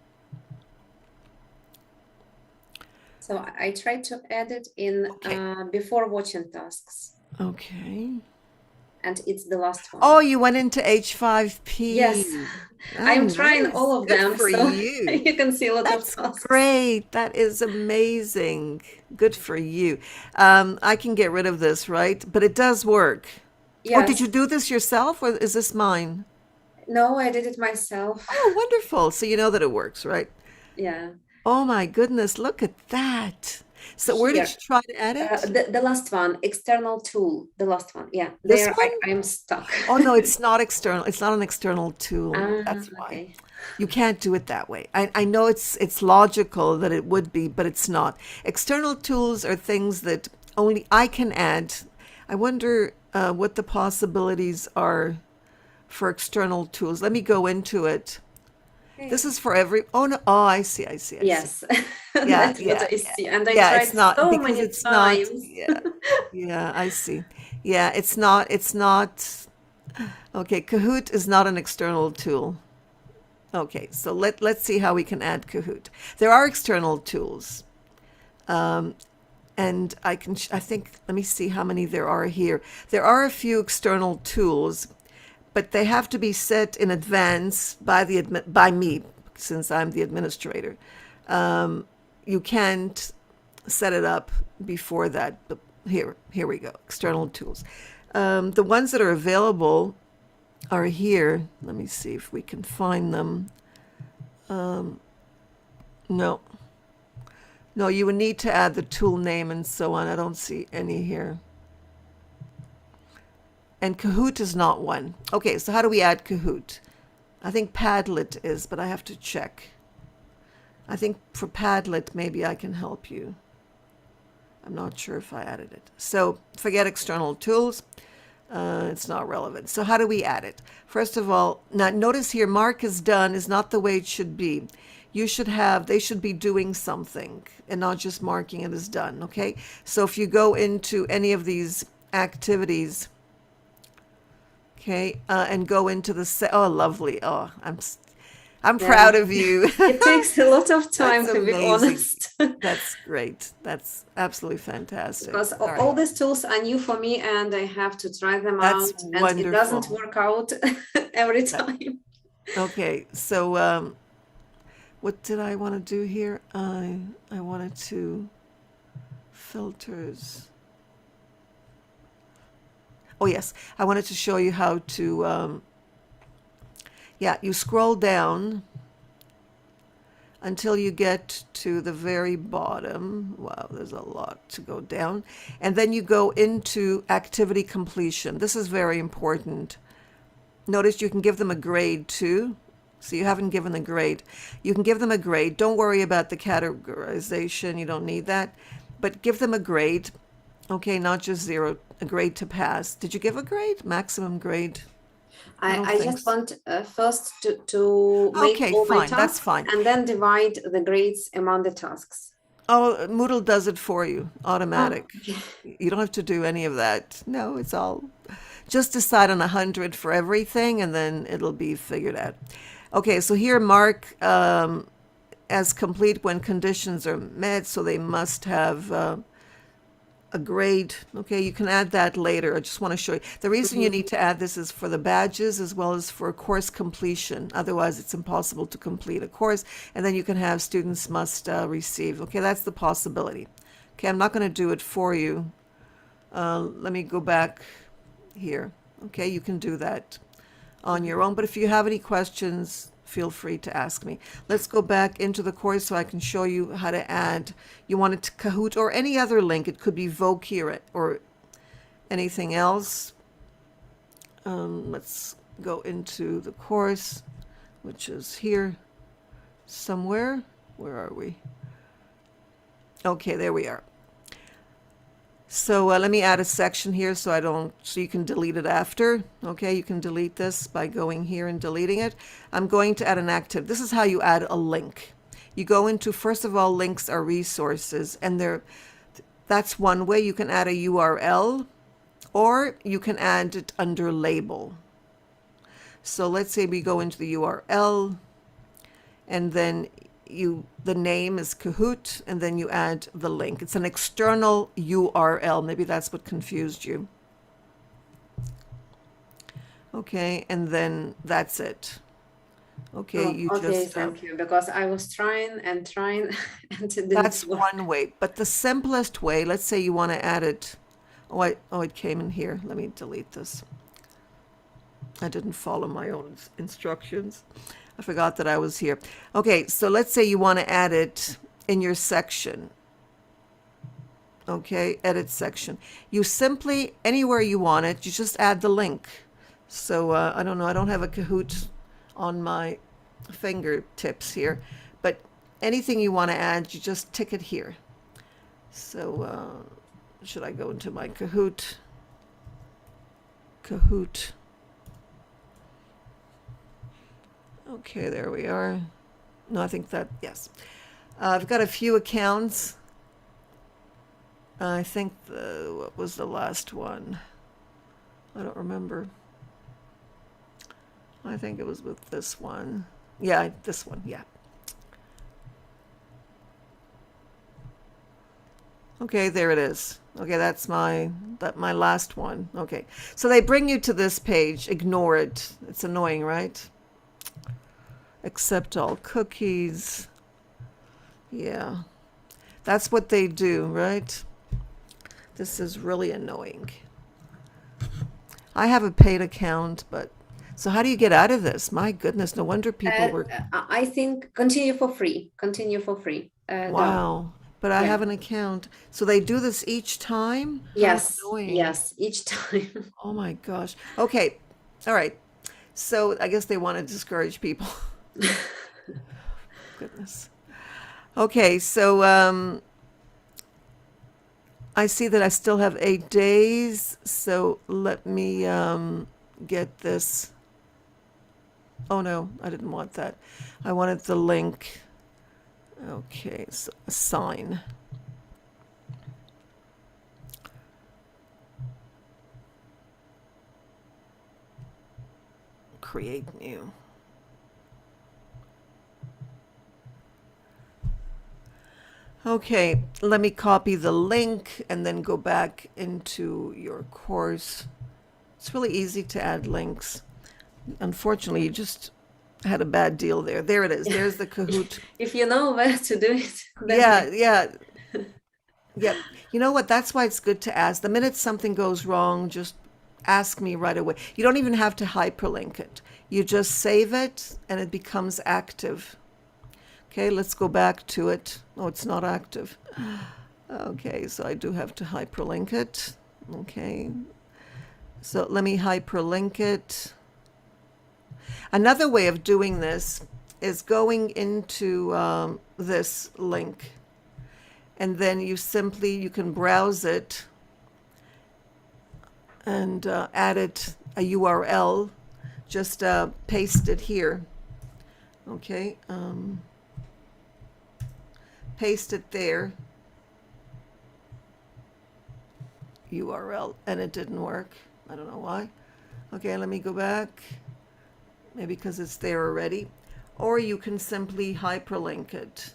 So I tried to add it in before watching tasks, Okay. and it's the last one. Oh, you went into H5P. Yes, Oh, I'm trying nice. all of Good them, for so you. you can see a lot That's of tasks. great. That is amazing. Good for you. I can get rid of this, right? But it does work. Yes. Oh, did you do this yourself or is this mine? No, I did it myself. Oh, wonderful. So you know that it works, right? Yeah. Oh my goodness, look at that. So where did Here. you try to edit? The last one, external tool, the last one. Yeah, This there one? I'm stuck. Oh no, it's not external. It's not an external tool. That's why. Okay. You can't do it that way. I know it's logical that it would be, but it's not. External tools are things that only I can add. I wonder what the possibilities are for external tools. Let me go into it. This is for every, oh no, oh, I see. Yes, Yeah, that's yeah, what I see. And I Yeah, tried it's not so because many it's not, times. yeah, I see. Yeah, it's not, okay, Kahoot is not an external tool. Okay, so let's see how we can add Kahoot. There are external tools. And I think, let me see how many there are here. There are a few external tools, but they have to be set in advance by me, since I'm the administrator. You can't set it up before that, but here we go, external tools. The ones that are available are here. Let me see if we can find them. No, you would need to add the tool name and so on. I don't see any here. And Kahoot is not one. Okay, so how do we add Kahoot? I think Padlet is, but I have to check. I think for Padlet, maybe I can help you. I'm not sure if I added it. So forget external tools. It's not relevant. So how do we add it? First of all, now notice here, mark is done is not the way it should be. You should have, they should be doing something and not just marking it as done, okay? So if you go into any of these activities, okay, and go into the, oh, lovely. Oh, I'm Yeah. proud of you. It takes a lot of time, That's to be amazing. honest. That's great. That's absolutely fantastic. Because All right. all these tools are new for me and I have to try them That's out, and it doesn't wonderful. work out every time. Okay, so what did I want to do here? I wanted to filters. Oh yes, I wanted to show you how to. Yeah, you scroll down until you get to the very bottom. Wow, there's a lot to go down. And then you go into activity completion. This is very important. Notice you can give them a grade too. So you haven't given the grade. You can give them a grade. Don't worry about the categorization. You don't need that. But give them a grade. Okay, not just 0, a grade to pass. Did you give a grade? Maximum grade? don't I think just so. want first to make Okay, all my fine, that's tasks fine. and then divide the grades among the tasks. Oh, Moodle does it for you, automatic. Okay. You don't have to do any of that. No, it's all, just decide on 100 for everything and then it'll be figured out. Okay, so here mark as complete when conditions are met, so they must have a grade. Okay, you can add that later. I just want to show you. The reason you need to add this is for the badges as well as for course completion. Otherwise, it's impossible to complete a course. And then you can have students must receive. Okay, that's the possibility. Okay, I'm not going to do it for you. Let me go back here. Okay, you can do that on your own. But if you have any questions, feel free to ask me. Let's go back into the course so I can show you how to add. You want it to Kahoot or any other link. It could be Vocure or anything else. Let's go into the course, which is here somewhere. Where are we? Okay, there we are. So let me add a section here so you can delete it after. Okay, you can delete this by going here and deleting it. I'm going to add an active. This is how you add a link. You go into, first of all, links are resources, and that's one way. You can add a URL, or you can add it under label. So let's say we go into the URL, and then the name is Kahoot, and then you add the link. It's an external URL. Maybe that's what confused you. Okay, and then that's it. Okay, you okay, just thank you. Because I was trying and trying and it didn't that's work. one way. But the simplest way, let's say you want to add it. Oh, it came in here. Let me delete this. I didn't follow my own instructions. I forgot that I was here. Okay, so let's say you want to add it in your section. Okay, edit section. You simply, anywhere you want it, you just add the link. So I don't know, I don't have a Kahoot on my fingertips here, but anything you want to add, you just tick it here. So should I go into my Kahoot? Kahoot. Okay, there we are. No, I think that, yes. I've got a few accounts. I think what was the last one? I don't remember. I think it was with this one. Yeah, this one, yeah. Okay, there it is. Okay, that's my last one. Okay, so they bring you to this page. Ignore it. It's annoying, right? Accept all cookies. Yeah, that's what they do, right? This is really annoying. I have a paid account, but so how do you get out of this? My goodness, no wonder people were. I think continue for free. Continue for free. Wow, but I Yeah. have an account. So they do this each time? How Yes, annoying. yes, each time. Oh my gosh. Okay, all right. So I guess they want to discourage people. Goodness. Okay, so I see that I still have 8 days, so let me get this. Oh no, I didn't want that. I wanted the link. Okay, so assign. Create new. Okay, let me copy the link and then go back into your course. It's really easy to add links. Unfortunately, you just had a bad deal there. There it is. There's the Kahoot. If you know where to do it, then Yeah, yeah. Yep. You know what? That's why it's good to ask. The minute something goes wrong, just ask me right away. You don't even have to hyperlink it. You just save it and it becomes active. Okay, let's go back to it. Oh, it's not active. Okay, so I do have to hyperlink it. Okay. So let me hyperlink it. Another way of doing this is going into this link, and then you can browse it and add it a URL. Just paste it here. Okay. Paste it there. URL, and it didn't work. I don't know why. Okay, let me go back. Maybe because it's there already. Or you can simply hyperlink it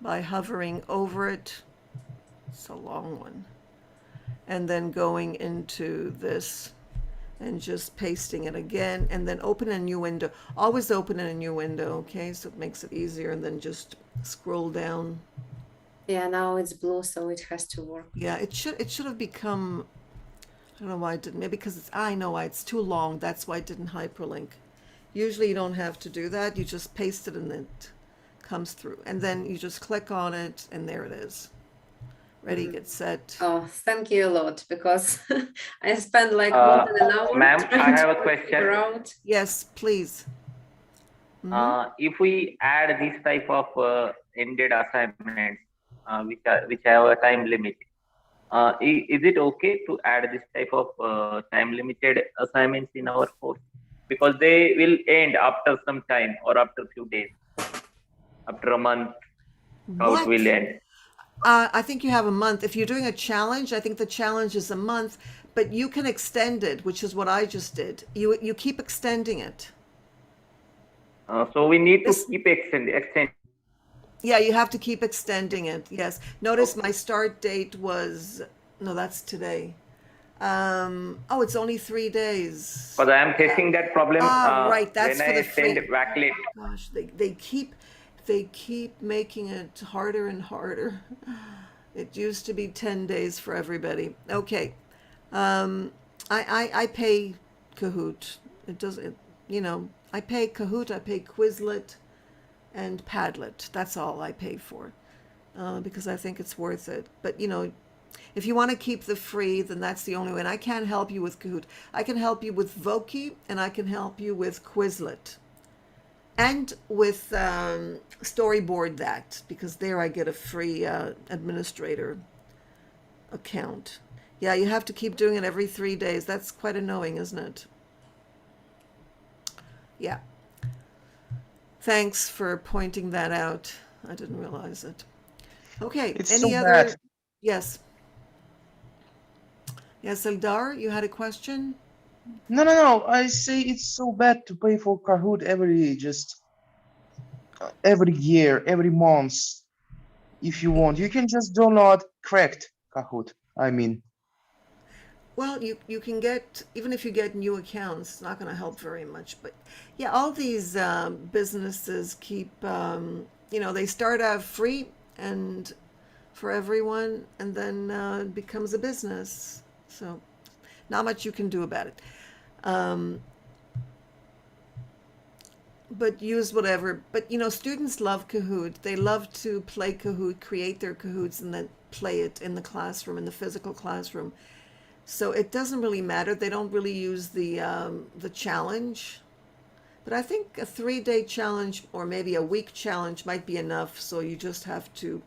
by hovering over it. It's a long one. And then going into this and just pasting it again, and then open a new window. Always open in a new window, okay? So it makes it easier, and then just scroll down. yeah, now it's blue, so it has to work. Yeah, it should have become, I don't know why it didn't. Maybe because I know why it's too long. That's why it didn't hyperlink. Usually you don't have to do that. You just paste it and it comes through. And then you just click on it and there it is. Ready, get set. Oh, thank you a lot, because I spent like more than an hour Ma'am, I trying have to a question. figure out. Yes, please. If we add this type of ended assignments, which have a time limit, is it okay to add this type of time limited assignments in our course? Because they will end after some time or after a few days, after a month, how it What? will end. I think you have a month. If you're doing a challenge, I think the challenge is a month, but you can extend it, which is what I just did. You keep extending it. So we need to This- keep extend. Yeah, you have to keep extending it. Yes. Notice my start date was, no, that's today. Oh, it's only 3 days. Because I am facing that problem Right. That's when for I the free. send backlit. Gosh, they keep making it harder and harder. It used to be 10 days for everybody. Okay. I pay Kahoot. It doesn't, I pay Kahoot, I pay Quizlet and Padlet. That's all I pay for, because I think it's worth it. But, if you want to keep the free, then that's the only way. And I can't help you with Kahoot. I can help you with Voki, and I can help you with Quizlet. And with Storyboard that, because there I get a free administrator account. Yeah, you have to keep doing it every 3 days. That's quite annoying, isn't it? Yeah. Thanks for pointing that out. I didn't realize it. Okay, It's any so other? bad. Yes. Yes, Eldar, you had a question? No. I say it's so bad to pay for Kahoot every year, every month. If you want, you can just download cracked Kahoot. I mean, Well, you can get, even if you get new accounts, it's not going to help very much. But yeah, all these businesses keep, they start out free and for everyone, and then it becomes a business. So not much you can do about it. But use whatever. But students love Kahoot. They love to play Kahoot, create their Kahoots, and then play it in the classroom, in the physical classroom. So it doesn't really matter. They don't really use the challenge. But I think a 3-day challenge or maybe a week challenge might be enough. So you just have to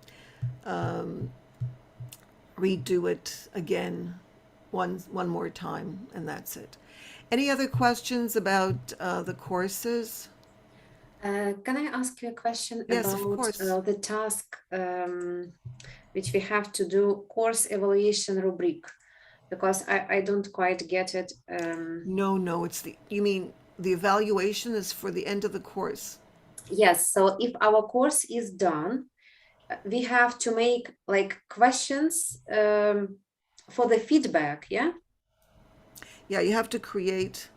redo it again one more time, and that's it. Any other questions about the courses? Can I ask you a question Yes, of about course. the task which we have to do, course evaluation rubric? Because I don't quite get it. No, you mean the evaluation is for the end of the course. Yes, so if our course is done, we have to make like questions for the feedback, yeah? Yeah, you have to create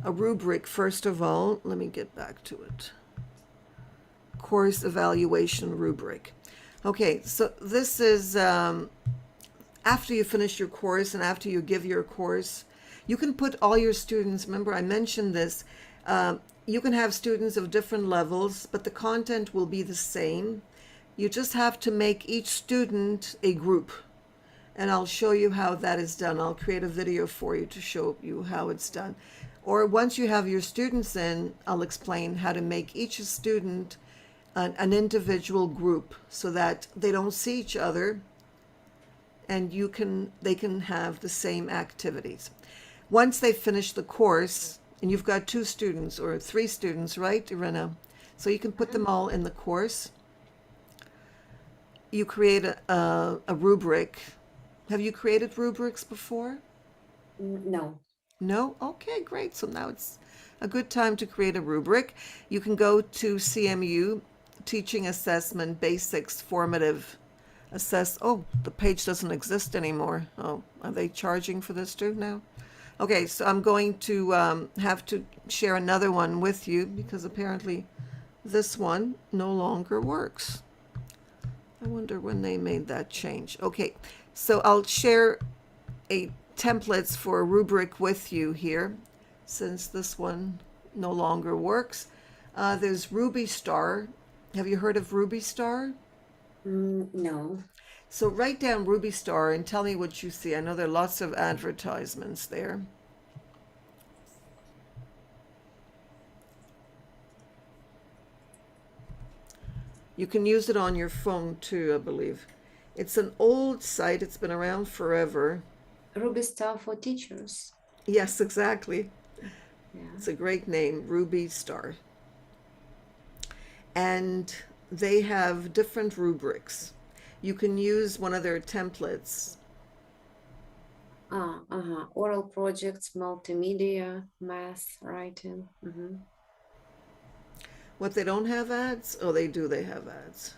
a rubric first of all. Let me get back to it. Course evaluation rubric. Okay, so this is after you finish your course and after you give your course, you can put all your students, remember I mentioned this, you can have students of different levels, but the content will be the same. You just have to make each student a group. And I'll show you how that is done. I'll create a video for you to show you how it's done. Or once you have your students in, I'll explain how to make each student an individual group so that they don't see each other and they can have the same activities. Once they finish the course, and you've got 2 students or 3 students, right, Irina? So you can put them all in the course. You create a rubric. Have you created rubrics before? No. No? Okay, great. So now it's a good time to create a rubric. You can go to CMU, Teaching Assessment Basics Formative Assess. Oh, the page doesn't exist anymore. Oh, are they charging for this too now? Okay, so I'm going to have to share another one with you because apparently this one no longer works. I wonder when they made that change. Okay, so I'll share a templates for a rubric with you here since this one no longer works. There's Ruby Star. Have you heard of Ruby Star? No. So write down Ruby Star and tell me what you see. I know there are lots of advertisements there. You can use it on your phone too, I believe. It's an old site. It's been around forever. Ruby Star for Teachers. Yes, exactly. Yeah. It's a great name, Ruby Star. And they have different rubrics. You can use one of their templates. Oral projects, multimedia, math, writing. What, they don't have ads? Oh, they do. They have ads.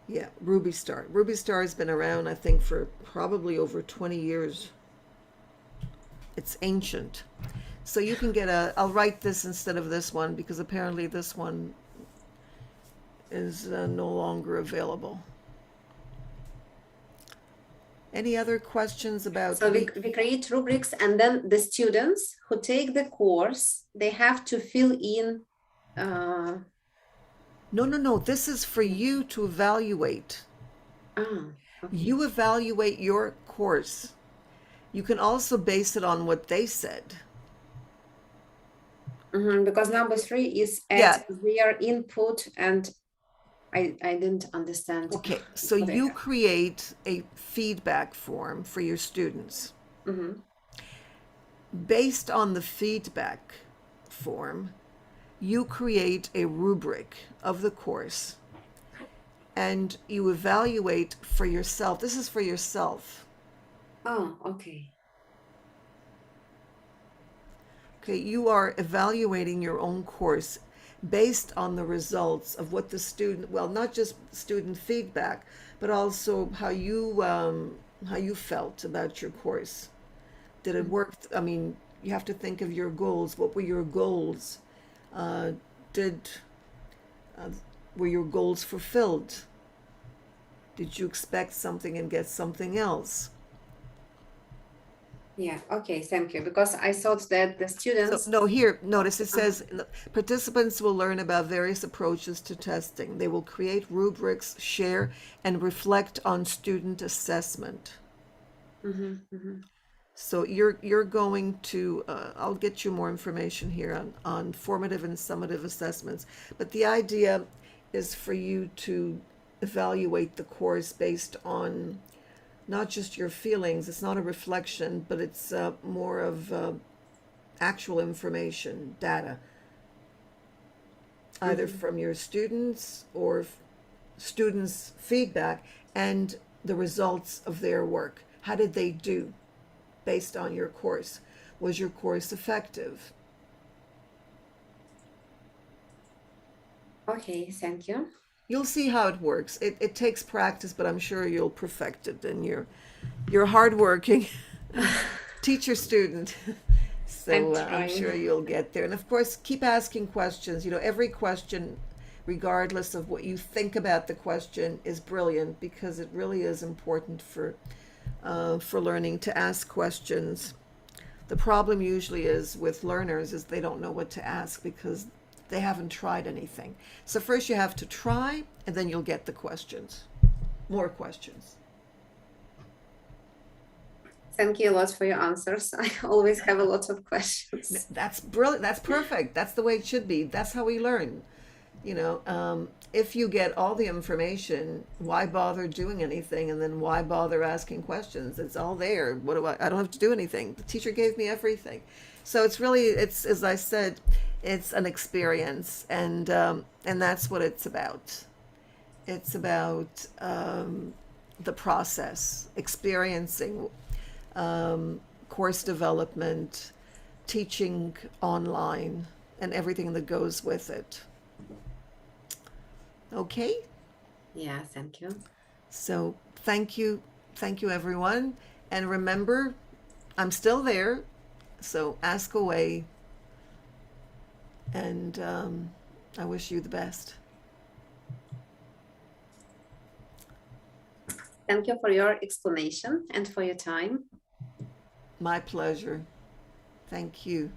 Yeah, Ruby Star. Ruby Star has been around, I think, for probably over 20 years. It's ancient. So you can get I'll write this instead of this one because apparently this one is no longer available. Any other questions about? So we create rubrics, and then the students who take the course, they have to fill in. No. This is for you to evaluate. Okay. You evaluate your course. You can also base it on what they said. Because number 3 is at their input, and I didn't understand. Okay, so you create a feedback form for your students. Based on the feedback form, you create a rubric of the course and you evaluate for yourself. This is for yourself. Oh, okay. Okay, you are evaluating your own course based on the results of what the student, well, not just student feedback, but also how you felt about your course. Did it work? I mean, you have to think of your goals. What were your goals? Were your goals fulfilled? Did you expect something and get something else? Yeah, okay, thank you. Because I thought that the students... So, no, here, notice it says participants will learn about various approaches to testing. They will create rubrics, share, and reflect on student assessment. So you're going to, I'll get you more information here on formative and summative assessments. But the idea is for you to evaluate the course based on not just your feelings. It's not a reflection, but it's more of actual information, data, either from your students or students' feedback and the results of their work. How did they do based on your course? Was your course effective? Okay, thank you. You'll see how it works. It takes practice, but I'm sure you'll perfect it. And you're hardworking teacher student, so I'm sure trying. you'll get there. And of course, keep asking questions. You know, every question, regardless of what you think about the question, is brilliant, because it really is important for learning to ask questions. The problem usually is with learners is they don't know what to ask because they haven't tried anything. So first you have to try, and then you'll get the questions, more questions. Thank you a lot for your answers. I always have a lot of questions. That's brilliant. That's perfect. That's the way it should be. That's how we learn. You know, if you get all the information, why bother doing anything? And then why bother asking questions? It's all there. What do I don't have to do anything. The teacher gave me everything. So it's really, it's, as I said, it's an experience, and that's what it's about. It's about the process, experiencing course development, teaching online, and everything that goes with it. Okay? Yeah, thank you. So thank you everyone. And remember, I'm still there, so ask away. And I wish you the best. Thank you for your explanation and for your time. My pleasure. Thank you.